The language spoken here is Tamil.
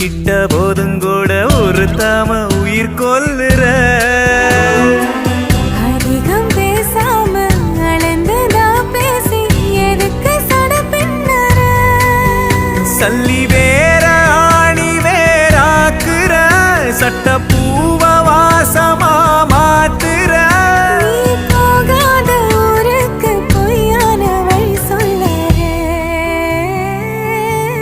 கிட்ட போதும் கூட ஒரு தாம உயிர் கொல்லுற அதிகம் பேசாம அளந்துதான் பேசி எதுக்கு சட பின்னற சல்லி வேற ஆணி வேறாக்குற சட்டப்பூ